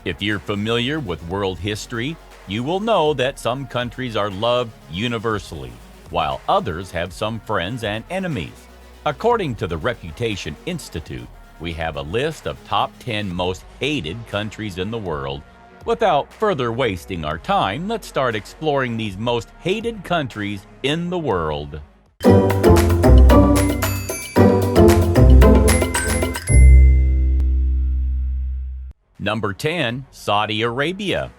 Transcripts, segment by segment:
If you're familiar with world history, you will know that some countries are loved universally, while others have some friends and enemies. According to the Reputation Institute, we have a list of top 10 most hated countries in the world. Without further wasting our time, let's start exploring these most hated countries in the world. Number 10. Saudi Arabia.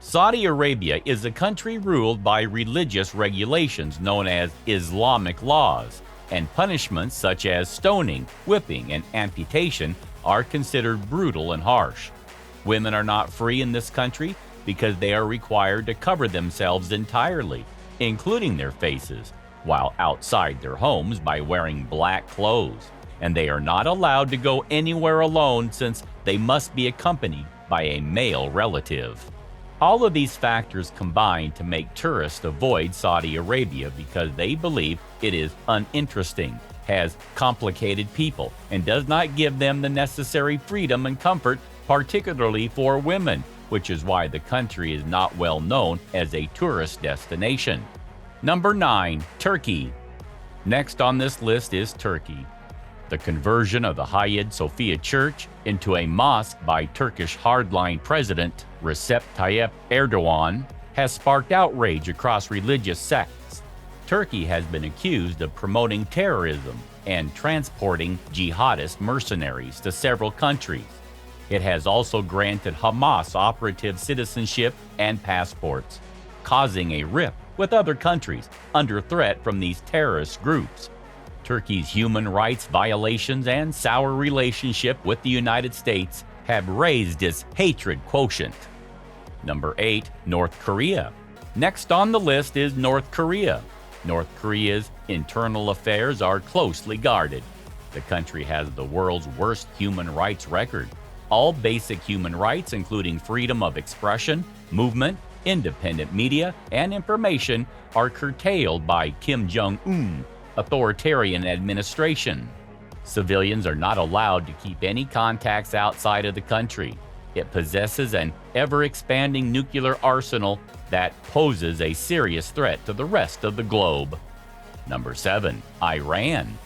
Saudi Arabia is a country ruled by religious regulations known as Islamic laws, and punishments such as stoning, whipping, and amputation are considered brutal and harsh. Women are not free in this country because they are required to cover themselves entirely, including their faces, while outside their homes by wearing black clothes, and they are not allowed to go anywhere alone since they must be accompanied by a male relative. All of these factors combine to make tourists avoid Saudi Arabia because they believe it is uninteresting, has complicated people, and does not give them the necessary freedom and comfort, particularly for women, which is why the country is not well known as a tourist destination. Number 9. Turkey. Next on this list is Turkey. The conversion of the Hagia Sophia Church into a mosque by Turkish hardline President Recep Tayyip Erdogan has sparked outrage across religious sects. Turkey has been accused of promoting terrorism and transporting jihadist mercenaries to several countries. It has also granted Hamas operative citizenship and passports, causing a rift with other countries under threat from these terrorist groups. Turkey's human rights violations and sour relationship with the United States have raised its hatred quotient. Number 8. North Korea. Next on the list is North Korea. North Korea's internal affairs are closely guarded. The country has the world's worst human rights record. All basic human rights, including freedom of expression, movement, independent media, and information, are curtailed by Kim Jong-un authoritarian administration. Civilians are not allowed to keep any contacts outside of the country. It possesses an ever-expanding nuclear arsenal that poses a serious threat to the rest of the globe. Number 7. Iran.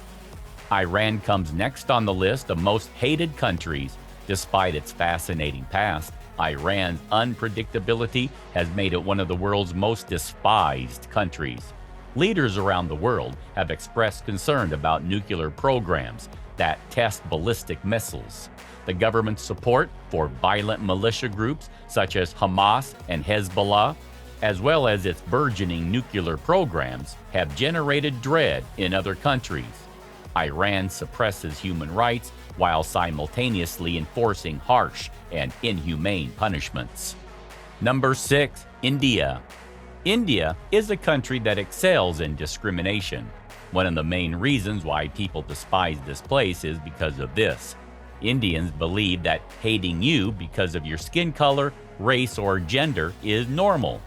Iran comes next on the list of most hated countries. Despite its fascinating past, Iran's unpredictability has made it one of the world's most despised countries. Leaders around the world have expressed concern about nuclear programs that test ballistic missiles. The government's support for violent militia groups such as Hamas and Hezbollah, as well as its burgeoning nuclear programs, have generated dread in other countries. Iran suppresses human rights while simultaneously enforcing harsh and inhumane punishments. Number 6. India. India is a country that excels in discrimination. One of the main reasons why people despise this place is because of this. Indians believe that hating you because of your skin color, race, or gender is normal.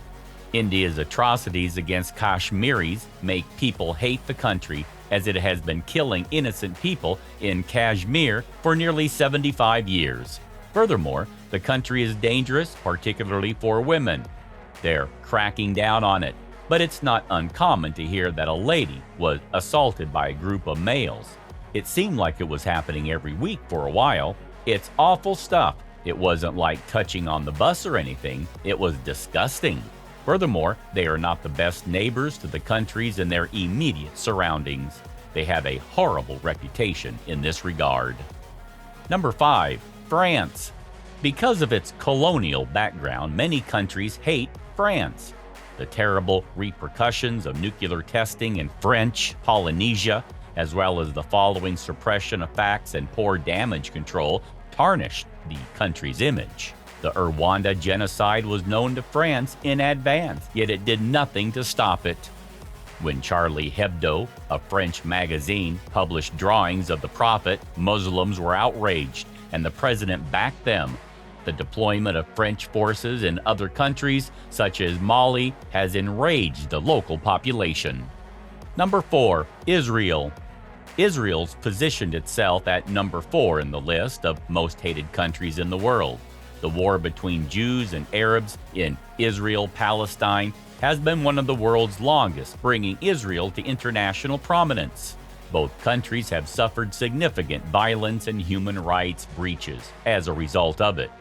India's atrocities against Kashmiris make people hate the country, as it has been killing innocent people in Kashmir for nearly 75 years. Furthermore, the country is dangerous, particularly for women. They're cracking down on it, but it's not uncommon to hear that a lady was assaulted by a group of males. It seemed like it was happening every week for a while. It's awful stuff. It wasn't like touching on the bus or anything. It was disgusting. Furthermore, they are not the best neighbors to the countries in their immediate surroundings. They have a horrible reputation in this regard. Number 5. France. Because of its colonial background, many countries hate France. The terrible repercussions of nuclear testing in French Polynesia, as well as the following suppression of facts and poor damage control, tarnished the country's image. The Rwanda genocide was known to France in advance, yet it did nothing to stop it. When Charlie Hebdo, a French magazine, published drawings of the Prophet, Muslims were outraged, and the president backed them. The deployment of French forces in other countries, such as Mali, has enraged the local population. Number 4. Israel. Israel's positioned itself at number 4 in the list of most hated countries in the world. The war between Jews and Arabs in Israel-Palestine has been one of the world's longest, bringing Israel to international prominence. Both countries have suffered significant violence and human rights breaches as a result of it.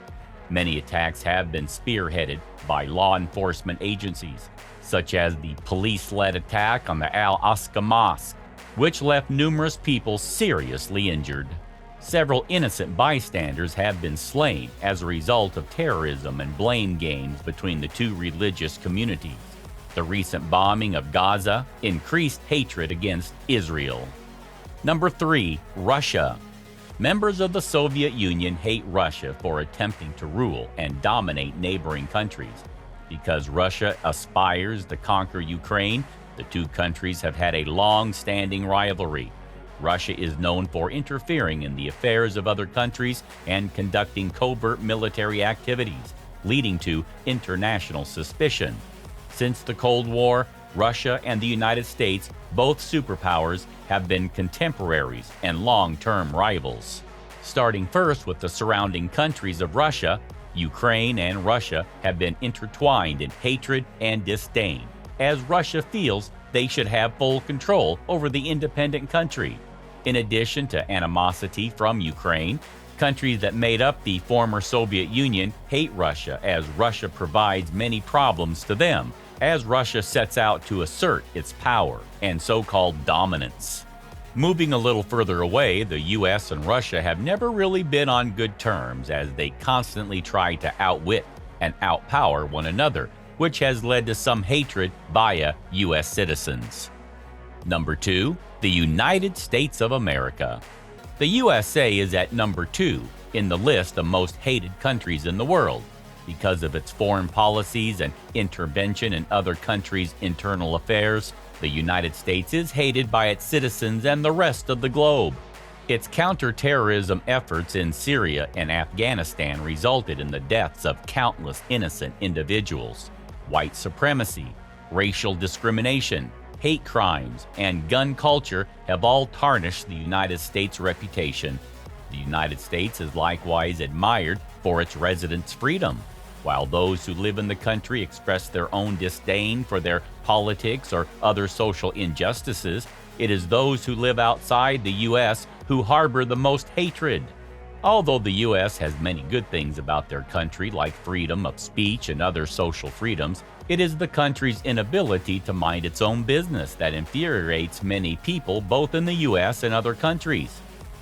Many attacks have been spearheaded by law enforcement agencies, such as the police-led attack on the Al-Aqsa Mosque, which left numerous people seriously injured. Several innocent bystanders have been slain as a result of terrorism and blame games between the two religious communities. The recent bombing of Gaza increased hatred against Israel. Number 3. Russia. Members of the Soviet Union hate Russia for attempting to rule and dominate neighboring countries. Because Russia aspires to conquer Ukraine, the two countries have had a long-standing rivalry. Russia is known for interfering in the affairs of other countries and conducting covert military activities, leading to international suspicion. Since the Cold War, Russia and the United States, both superpowers, have been contemporaries and long-term rivals. Starting first with the surrounding countries of Russia, Ukraine and Russia have been intertwined in hatred and disdain, as Russia feels they should have full control over the independent country. In addition to animosity from Ukraine, countries that made up the former Soviet Union hate Russia as Russia provides many problems to them, as Russia sets out to assert its power and so-called dominance. Moving a little further away, the US and Russia have never really been on good terms, as they constantly try to outwit and outpower one another, which has led to some hatred via US citizens. Number 2. The United States of America. The USA is at number 2 in the list of most hated countries in the world. Because of its foreign policies and intervention in other countries' internal affairs, the United States is hated by its citizens and the rest of the globe. Its counterterrorism efforts in Syria and Afghanistan resulted in the deaths of countless innocent individuals. White supremacy, racial discrimination, hate crimes, and gun culture have all tarnished the United States' reputation. The United States is likewise admired for its residents' freedom. While those who live in the country express their own disdain for their politics or other social injustices, it is those who live outside the U.S. who harbor the most hatred. Although the U.S. has many good things about their country, like freedom of speech and other social freedoms, it is the country's inability to mind its own business that infuriates many people both in the U.S. and other countries.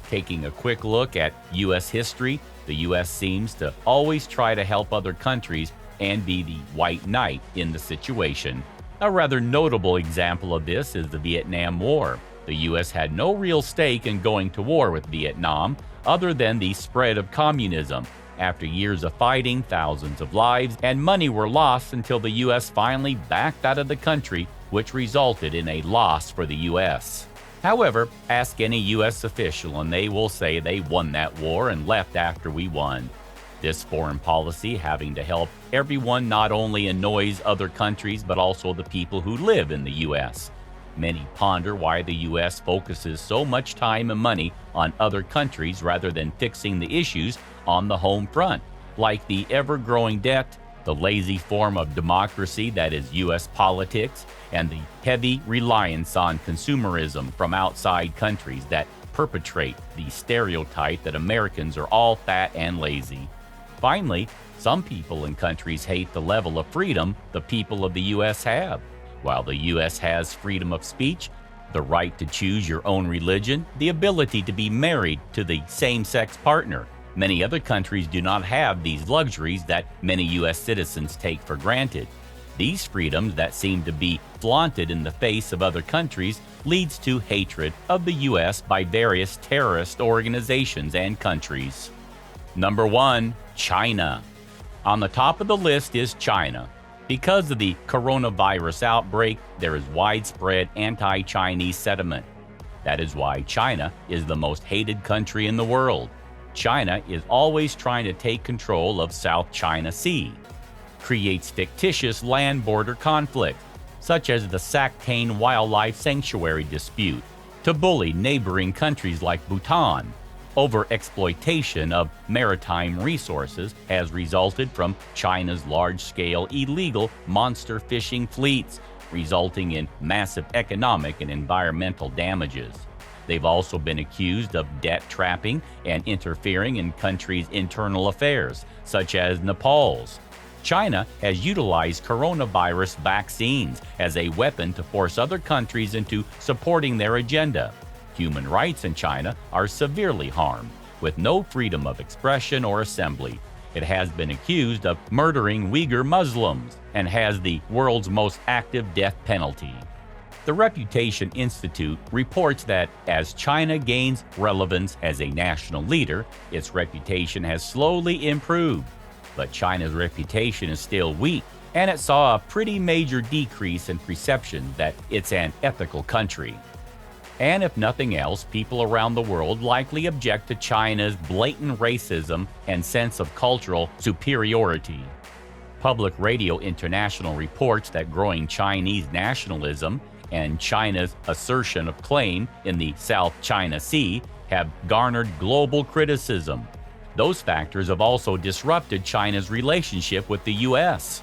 Taking a quick look at U.S. history, the U.S. seems to always try to help other countries and be the white knight in the situation. A rather notable example of this is the Vietnam War. The U.S. had no real stake in going to war with Vietnam, other than the spread of communism. After years of fighting, thousands of lives and money were lost until the U.S. finally backed out of the country, which resulted in a loss for the U.S. However, ask any U.S. official and they will say they won that war and left after we won. This foreign policy, having to help everyone, not only annoys other countries but also the people who live in the U.S. Many ponder why the U.S. focuses so much time and money on other countries rather than fixing the issues on the home front, like the ever-growing debt, the lazy form of democracy that is U.S. politics, and the heavy reliance on consumerism from outside countries that perpetrate the stereotype that Americans are all fat and lazy. Finally, some people in countries hate the level of freedom the people of the U.S. have. While the U.S. has freedom of speech, the right to choose your own religion, the ability to be married to the same-sex partner, many other countries do not have these luxuries that many U.S. citizens take for granted. These freedoms that seem to be flaunted in the face of other countries leads to hatred of the U.S. by various terrorist organizations and countries. Number 1. China. On the top of the list is China. Because of the coronavirus outbreak, there is widespread anti-Chinese sentiment. That is why China is the most hated country in the world. China is always trying to take control of South China Sea, creates fictitious land border conflicts, such as the Saktane Wildlife Sanctuary dispute, to bully neighboring countries like Bhutan, Overexploitation of maritime resources has resulted from China's large-scale illegal monster fishing fleets, resulting in massive economic and environmental damages. They've also been accused of debt trapping and interfering in countries' internal affairs, such as Nepal's. China has utilized coronavirus vaccines as a weapon to force other countries into supporting their agenda. Human rights in China are severely harmed, with no freedom of expression or assembly. It has been accused of murdering Uyghur Muslims and has the world's most active death penalty. The Reputation Institute reports that as China gains relevance as a national leader, its reputation has slowly improved. But China's reputation is still weak, and it saw a pretty major decrease in perception that it's an ethical country. And if nothing else, people around the world likely object to China's blatant racism and sense of cultural superiority. Public Radio International reports that growing Chinese nationalism and China's assertion of claim in the South China Sea have garnered global criticism. Those factors have also disrupted China's relationship with the U.S.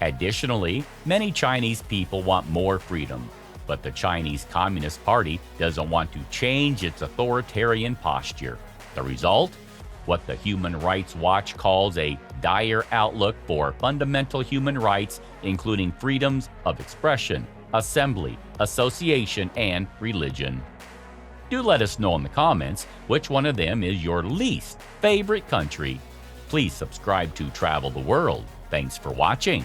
Additionally, many Chinese people want more freedom, but the Chinese Communist Party doesn't want to change its authoritarian posture. The result? What the Human Rights Watch calls a dire outlook for fundamental human rights, including freedoms of expression, assembly, association, and religion. Do let us know in the comments which one of them is your least favorite country. Please subscribe to Travel the World. Thanks for watching.